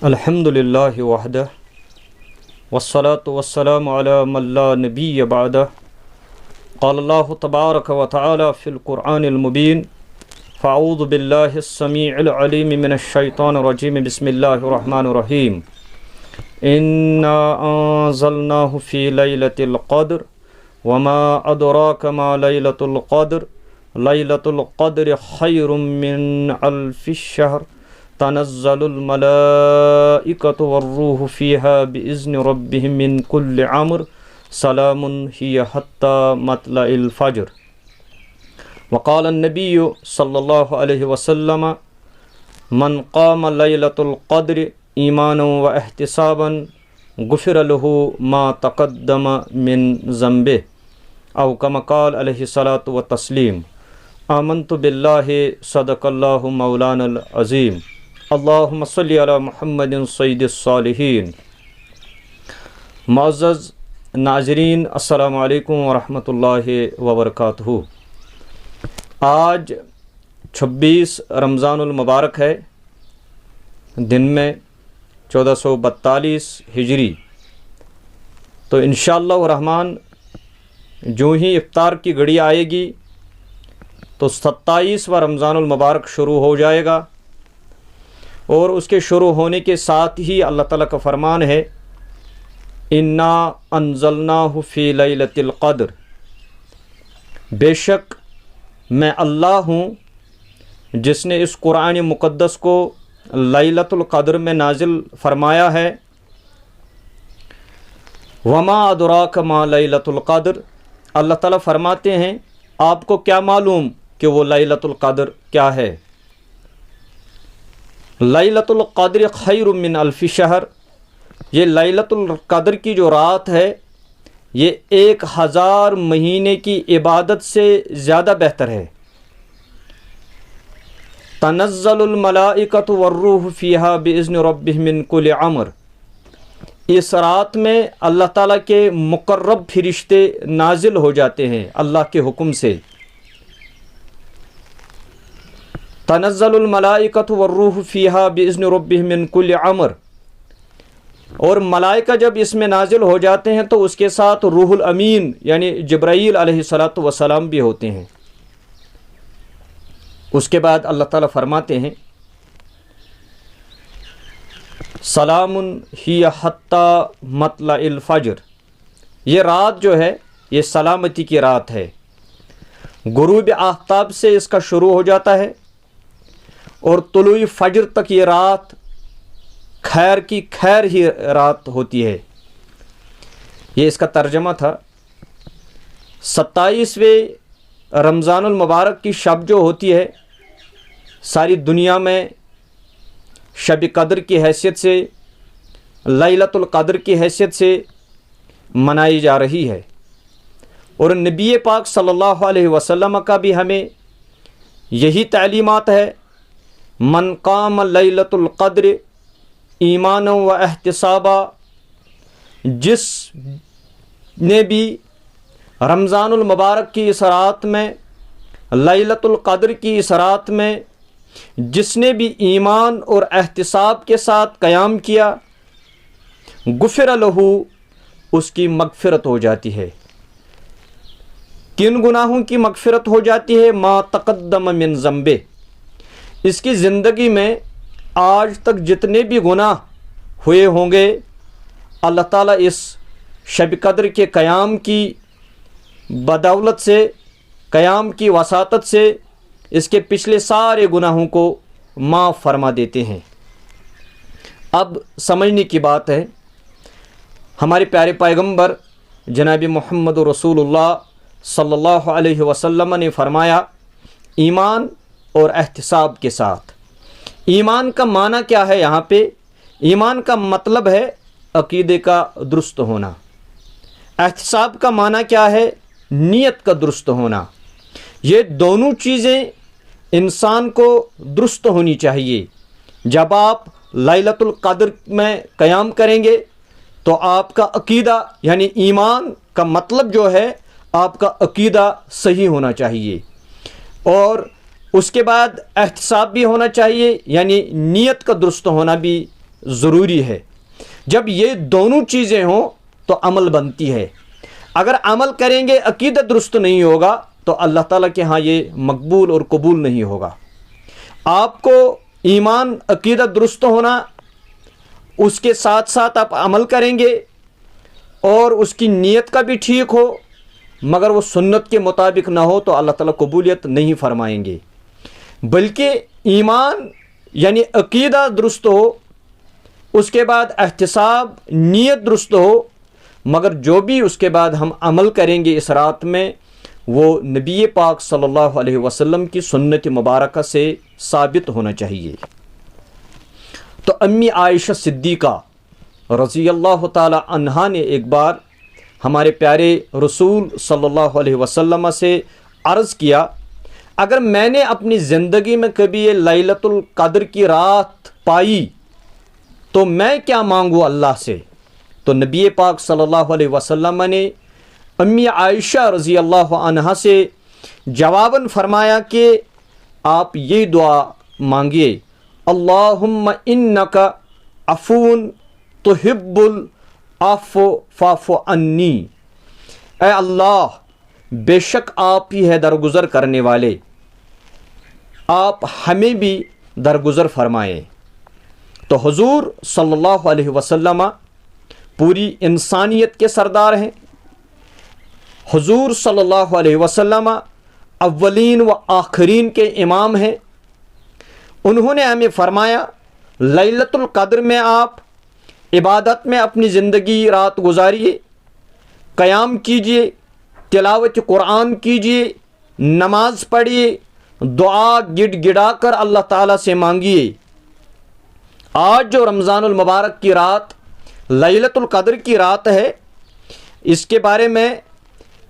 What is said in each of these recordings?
الحمدللہ وحدہ والصلاة والسلام علی من لا نبی بعدہ قال اللہ تبارک و تعالی فی القرآن المبین فاعوذ باللہ السمیع العلیم من الشیطان الرجیم بسم اللہ الرحمن الرحیم انا انزلناہ فی لیلۃ القدر وما ادراک ما لیلۃ القدر لیلۃ القدر خیر من الف الشہر تنزل الملائکۃ والروح فیہا بإذن ربہم من کل امر سلام ہی حتی مطلع الفجر۔ وقال النبی صلی اللہ علیہ وسلم من قام لیلۃ القدر ایمانا واحتسابا غفر له ما تقدم من ذنبہ او کما قال علیہ الصلاۃ والتسلیم۔ آمنت باللہ صدق اللہ مولانا العظیم۔ اللہم صلی علی محمد سید الصالحین۔ معزز ناظرین، السلام علیکم ورحمۃ اللہ وبرکاتہ۔ آج 26 رمضان المبارک ہے، دن میں 1442 ہجری، تو انشاءاللہ الرحمن جو ہی افطار کی گھڑی آئے گی تو 27واں رمضان المبارک شروع ہو جائے گا، اور اس کے شروع ہونے کے ساتھ ہی اللہ تعالیٰ کا فرمان ہے انا انزلناہ فی لیلۃ القدر، بے شک میں اللہ ہوں جس نے اس قرآن مقدس کو لیلۃ القدر میں نازل فرمایا ہے۔ وما ادراک ما لیلۃ القدر، اللہ تعالیٰ فرماتے ہیں آپ کو کیا معلوم کہ وہ لیلۃ القدر کیا ہے۔ لیلۃ القدر خیر من الف شہر، یہ لیلۃ القدر کی جو رات ہے یہ 1000 مہینے کی عبادت سے زیادہ بہتر ہے۔ تنزل الملائکۃ والروح فیہا بإذن ربہم من کل امر، اس رات میں اللہ تعالیٰ کے مقرب فرشتے نازل ہو جاتے ہیں اللہ کے حکم سے۔ تنزل الملائکۃ والروح فیہا بإذن ربہم من کل امر، اور ملائکہ جب اس میں نازل ہو جاتے ہیں تو اس کے ساتھ روح الامین یعنی جبرائیل علیہ الصلاۃ والسلام بھی ہوتے ہیں۔ اس کے بعد اللہ تعالیٰ فرماتے ہیں سلام ہی حتی مطلع الفجر، یہ رات جو ہے یہ سلامتی کی رات ہے، غروب آفتاب سے اس کا شروع ہو جاتا ہے اور طلوع فجر تک یہ رات خیر کی خیر ہی رات ہوتی ہے۔ یہ اس کا ترجمہ تھا۔ 27ویں رمضان المبارک کی شب جو ہوتی ہے ساری دنیا میں شب قدر کی حیثیت سے، لیلۃ القدر کی حیثیت سے منائی جا رہی ہے، اور نبی پاک صلی اللہ علیہ وسلم کا بھی ہمیں یہی تعلیمات ہے من قام لیلۃ القدر ایمانا و احتسابا، جس نے بھی رمضان المبارک کی اس رات میں، لیلۃ القدر کی اس رات میں جس نے بھی ایمان اور احتساب کے ساتھ قیام کیا، غفر لہ، اس کی مغفرت ہو جاتی ہے۔ کن گناہوں کی مغفرت ہو جاتی ہے؟ ما تقدم من ذنبہ، اس کی زندگی میں آج تک جتنے بھی گناہ ہوئے ہوں گے اللہ تعالیٰ اس شب قدر کے قیام کی بدولت سے، قیام کی وساطت سے اس کے پچھلے سارے گناہوں کو معاف فرما دیتے ہیں۔ اب سمجھنے کی بات ہے، ہمارے پیارے پیغمبر جناب محمد رسول اللہ صلی اللہ علیہ وسلم نے فرمایا ایمان اور احتساب کے ساتھ۔ ایمان کا معنی کیا ہے؟ یہاں پہ ایمان کا مطلب ہے عقیدے کا درست ہونا۔ احتساب کا معنی کیا ہے؟ نیت کا درست ہونا۔ یہ دونوں چیزیں انسان کو درست ہونی چاہیے۔ جب آپ لیلۃ القدر میں قیام کریں گے تو آپ کا عقیدہ یعنی ایمان کا مطلب جو ہے آپ کا عقیدہ صحیح ہونا چاہیے، اور اس کے بعد احتساب بھی ہونا چاہیے، یعنی نیت کا درست ہونا بھی ضروری ہے. جب یہ دونوں چیزیں ہوں تو عمل بنتی ہے. اگر عمل کریں گے عقیدہ درست نہیں ہوگا تو اللہ تعالیٰ کے ہاں یہ مقبول اور قبول نہیں ہوگا. آپ کو ایمان عقیدہ درست ہونا، اس کے ساتھ ساتھ آپ عمل کریں گے اور اس کی نیت کا بھی ٹھیک ہو، مگر وہ سنت کے مطابق نہ ہو تو اللہ تعالیٰ قبولیت نہیں فرمائیں گے. بلکہ ایمان یعنی عقیدہ درست ہو، اس کے بعد احتساب نیت درست ہو، مگر جو بھی اس کے بعد ہم عمل کریں گے اس رات میں وہ نبی پاک صلی اللہ علیہ وسلم کی سنت مبارکہ سے ثابت ہونا چاہیے. تو امی عائشہ صدیقہ رضی اللہ تعالی عنہا نے ایک بار ہمارے پیارے رسول صلی اللہ علیہ وسلم سے عرض کیا، اگر میں نے اپنی زندگی میں کبھی یہ لیلۃ القدر کی رات پائی تو میں کیا مانگوں اللہ سے؟ تو نبی پاک صلی اللہ علیہ وسلم نے امی عائشہ رضی اللہ عنہا سے جواباً فرمایا کہ آپ یہ دعا مانگیے، اللہم انک عفون تحب العفو فاعف عنی. اے اللہ، بے شک آپ ہی ہے درگزر کرنے والے، آپ ہمیں بھی درگزر فرمائیں. تو حضور صلی اللہ علیہ وسلم پوری انسانیت کے سردار ہیں. حضور صلی اللہ علیہ وسلم اولین و آخرین کے امام ہیں. انہوں نے ہمیں فرمایا لیلۃ القدر میں آپ عبادت میں اپنی زندگی رات گزاریے، قیام کیجیے، تلاوت قرآن کیجیے، نماز پڑھیے، دعا گڑ گڑا کر اللہ تعالیٰ سے مانگیے. آج جو رمضان المبارک کی رات لیلۃ القدر کی رات ہے، اس کے بارے میں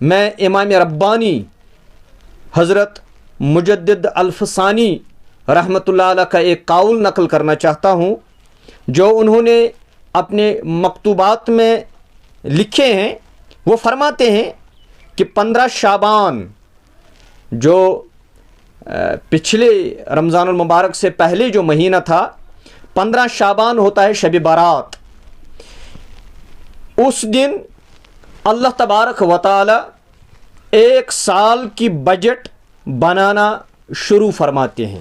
امام ربانی حضرت مجدد الفسانی رحمۃ اللہ علیہ کا ایک قول نقل کرنا چاہتا ہوں، جو انہوں نے اپنے مکتوبات میں لکھے ہیں. وہ فرماتے ہیں کہ 15 شعبان جو پچھلے رمضان المبارک سے پہلے جو مہینہ تھا، 15 شعبان ہوتا ہے شب برات. اس دن اللہ تبارک و تعالی ایک سال کی بجٹ بنانا شروع فرماتے ہیں.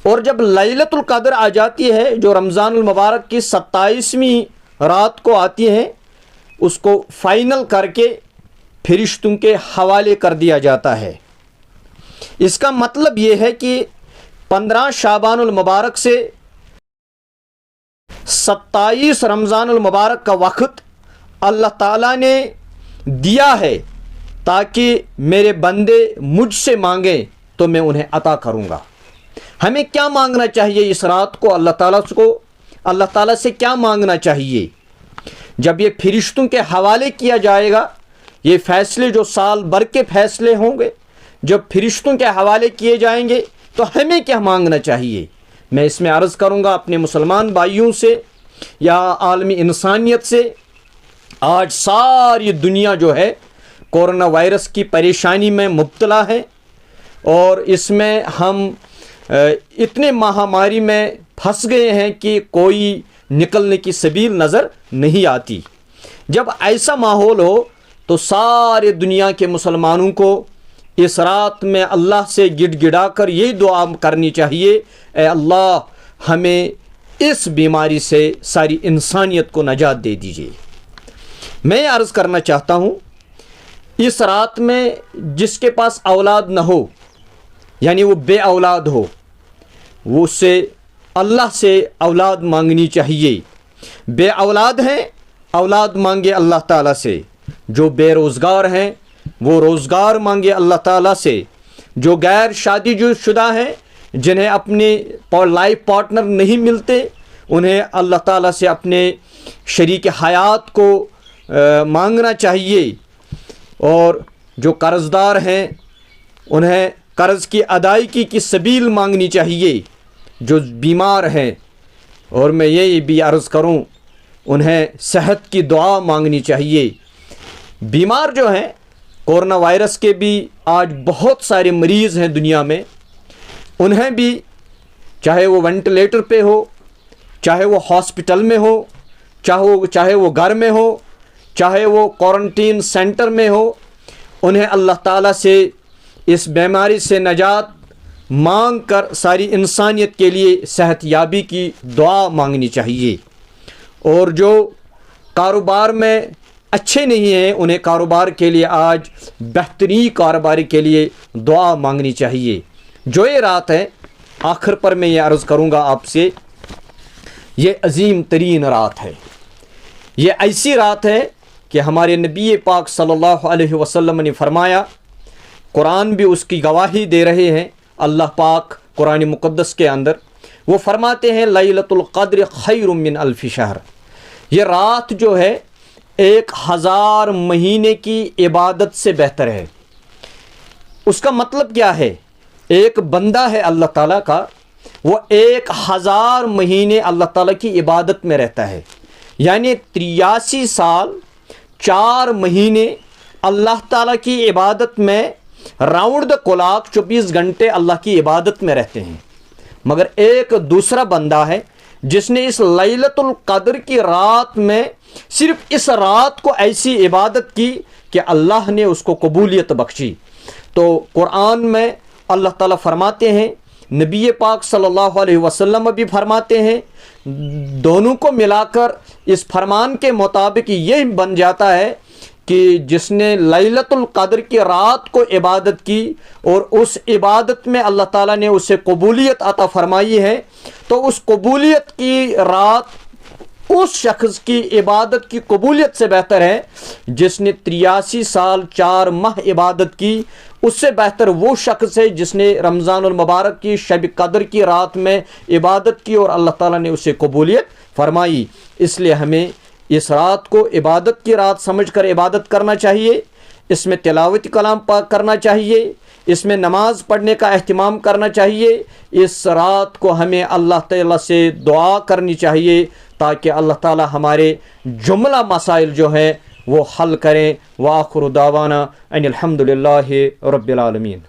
اور جب لیلۃ القدر آ جاتی ہے جو رمضان المبارک کی 27ویں رات کو آتی ہے، اس کو فائنل کر کے فرشتوں کے حوالے کر دیا جاتا ہے. اس کا مطلب یہ ہے کہ 15 شعبان المبارک سے 27 رمضان المبارک کا وقت اللہ تعالیٰ نے دیا ہے تاکہ میرے بندے مجھ سے مانگیں تو میں انہیں عطا کروں گا. ہمیں کیا مانگنا چاہیے اس رات کو؟ اللہ تعالیٰ سے کیا مانگنا چاہیے؟ جب یہ فرشتوں کے حوالے کیا جائے گا، یہ فیصلے جو سال بھر کے فیصلے ہوں گے، جب فرشتوں کے حوالے کیے جائیں گے تو ہمیں کیا مانگنا چاہیے؟ میں اس میں عرض کروں گا اپنے مسلمان بھائیوں سے یا عالمی انسانیت سے. آج ساری دنیا جو ہے کورونا وائرس کی پریشانی میں مبتلا ہے، اور اس میں ہم اتنے مہاماری میں پھنس گئے ہیں کہ کوئی نکلنے کی سبیل نظر نہیں آتی. جب ایسا ماحول ہو تو سارے دنیا کے مسلمانوں کو اس رات میں اللہ سے گڑ گڑا کر یہ دعا کرنی چاہیے، اے اللہ ہمیں اس بیماری سے ساری انسانیت کو نجات دے دیجیے. میں عرض کرنا چاہتا ہوں، اس رات میں جس کے پاس اولاد نہ ہو، یعنی وہ بے اولاد ہو، وہ سے اللہ سے اولاد مانگنی چاہیے. بے اولاد ہیں، اولاد مانگے اللہ تعالیٰ سے. جو بے روزگار ہیں وہ روزگار مانگے اللہ تعالیٰ سے. جو غیر شادی شدہ ہیں، جنہیں اپنے لائف پارٹنر نہیں ملتے، انہیں اللہ تعالیٰ سے اپنے شریک حیات کو مانگنا چاہیے. اور جو قرض دار ہیں انہیں قرض کی ادائیگی کی سبیل مانگنی چاہیے. جو بیمار ہیں، اور میں یہ بھی عرض کروں، انہیں صحت کی دعا مانگنی چاہیے. بیمار جو ہیں کورونا وائرس کے بھی آج بہت سارے مریض ہیں دنیا میں، انہیں بھی چاہے وہ وینٹیلیٹر پہ ہو چاہے وہ ہاسپٹل میں ہو، چاہے وہ گھر میں ہو، چاہے وہ کوارنٹین سینٹر میں ہو، انہیں اللہ تعالیٰ سے اس بیماری سے نجات مانگ کر ساری انسانیت کے لیے صحت یابی کی دعا مانگنی چاہیے۔ اور جو کاروبار میں اچھے نہیں ہیں انہیں کاروبار کے لیے آج بہترین کاروبار کے لیے دعا مانگنی چاہیے۔ جو یہ رات ہے، آخر پر میں یہ عرض کروں گا آپ سے، یہ عظیم ترین رات ہے۔ یہ ایسی رات ہے کہ ہمارے نبی پاک صلی اللہ علیہ وسلم نے فرمایا، قرآن بھی اس کی گواہی دے رہے ہیں، اللہ پاک قرآن مقدس کے اندر وہ فرماتے ہیں لیلۃ القدر خیر من الف شہر، یہ رات جو ہے 1000 مہینے کی عبادت سے بہتر ہے۔ اس کا مطلب کیا ہے؟ ایک بندہ ہے اللہ تعالیٰ کا، وہ 1000 مہینے اللہ تعالیٰ کی عبادت میں رہتا ہے، یعنی 83 سال 4 مہینے اللہ تعالیٰ کی عبادت میں راؤنڈ دا کلاک 24 گھنٹے اللہ کی عبادت میں رہتے ہیں۔ مگر ایک دوسرا بندہ ہے جس نے اس لیلۃ القدر کی رات میں صرف اس رات کو ایسی عبادت کی کہ اللہ نے اس کو قبولیت بخشی۔ تو قرآن میں اللہ تعالیٰ فرماتے ہیں، نبی پاک صلی اللہ علیہ وسلم بھی فرماتے ہیں، دونوں کو ملا کر اس فرمان کے مطابق یہ بن جاتا ہے کہ جس نے لیلۃ القدر کی رات کو عبادت کی اور اس عبادت میں اللہ تعالیٰ نے اسے قبولیت عطا فرمائی ہے، تو اس قبولیت کی رات اس شخص کی عبادت کی قبولیت سے بہتر ہے جس نے 83 سال 4 ماہ عبادت کی۔ اس سے بہتر وہ شخص ہے جس نے رمضان المبارک کی شب قدر کی رات میں عبادت کی اور اللہ تعالیٰ نے اسے قبولیت فرمائی۔ اس لیے ہمیں اس رات کو عبادت کی رات سمجھ کر عبادت کرنا چاہیے، اس میں تلاوت کلام پاک کرنا چاہیے، اس میں نماز پڑھنے کا اہتمام کرنا چاہیے۔ اس رات کو ہمیں اللہ تعالیٰ سے دعا کرنی چاہیے تاکہ اللہ تعالیٰ ہمارے جملہ مسائل جو ہیں وہ حل کریں۔ وآخر دعوانا ان الحمد للہ رب العالمین۔